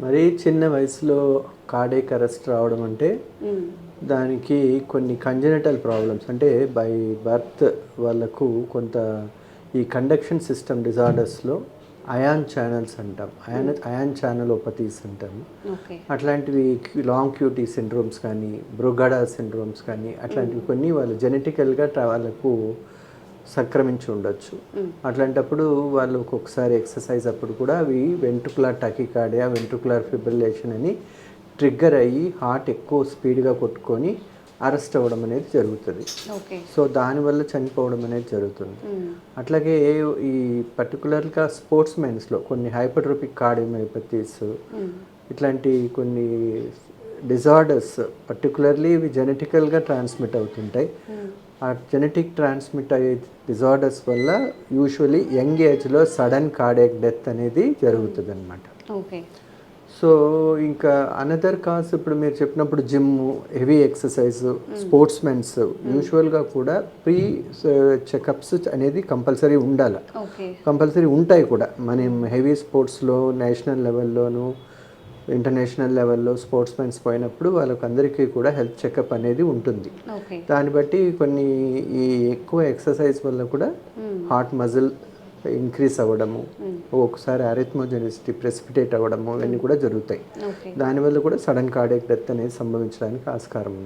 మరీ చిన్న వయసులో కార్డియాక్ అరెస్ట్ రావడం అంటే దానికి కొన్ని కంజెనిటల్ ప్రాబ్లమ్స్ అంటే బై బర్త్ వాళ్ళకు కొంత ఈ కండక్షన్ సిస్టమ్ డిజార్డర్స్లో అయాన్ ఛానల్స్ అంటాం, అయాన్ ఛానలోపతీస్ అంటాము. అట్లాంటివి లాంగ్ క్యూటీ సిండ్రోమ్స్ కానీ బ్రుగడా సిండ్రోమ్స్ కానీ అట్లాంటివి కొన్ని వాళ్ళు జెనెటికల్గా వాళ్ళకు సంక్రమించి ఉండొచ్చు. అట్లాంటప్పుడు వాళ్ళు ఒక్కొక్కసారి ఎక్సర్సైజ్ అప్పుడు కూడా అవి వెంట్రుకులర్ టకికార్డియా, వెంట్రుకులర్ ఫిబ్రిలేషన్ అని ట్రిగ్గర్ అయ్యి హార్ట్ ఎక్కువ స్పీడ్గా కొట్టుకొని అరెస్ట్ అవ్వడం అనేది జరుగుతుంది. సో దానివల్ల చనిపోవడం అనేది జరుగుతుంది. అట్లాగే ఈ పర్టికులర్గా స్పోర్ట్స్ మెన్స్లో కొన్ని హైపర్ట్రోపిక్ కార్డియోమయోపతీస్ ఇట్లాంటి కొన్ని డిజార్డర్స్ పర్టికులర్లీ ఇవి జెనెటికల్గా ట్రాన్స్మిట్ అవుతుంటాయి. ఆ జెనెటిక్ ట్రాన్స్మిట్ అయ్యే డిజార్డర్స్ వల్ల యూజువలీ యంగ్ ఏజ్లో సడన్ కార్డియాక్ డెత్ అనేది జరుగుతుంది అనమాట. సో ఇంకా అనదర్ కాజ్ ఇప్పుడు మీరు చెప్పినప్పుడు gym, heavy exercise, sports mens యూజువల్గా కూడా ప్రీ చెకప్స్ అనేది కంపల్సరీ ఉండాలి. కంపల్సరీ ఉంటాయి కూడా. మనం హెవీ స్పోర్ట్స్లో నేషనల్ లెవెల్లోనూ ఇంటర్నేషనల్ లెవెల్లో స్పోర్ట్స్ మెన్స్ పోయినప్పుడు వాళ్ళకందరికీ కూడా హెల్త్ చెకప్ అనేది ఉంటుంది. దాన్ని బట్టి కొన్ని ఈ ఎక్కువ ఎక్సర్సైజ్ వల్ల కూడా హార్ట్ మజిల్ ఇంక్రీజ్ అవ్వడము, ఒకసారి అరిథ్మోజెనిసిటీ ప్రెసిపిటేట్ అవ్వడము ఇవన్నీ కూడా జరుగుతాయి. దానివల్ల కూడా సడన్ కార్డియాక్ డెత్ అనేది సంభవించడానికి ఆస్కారం ఉంది.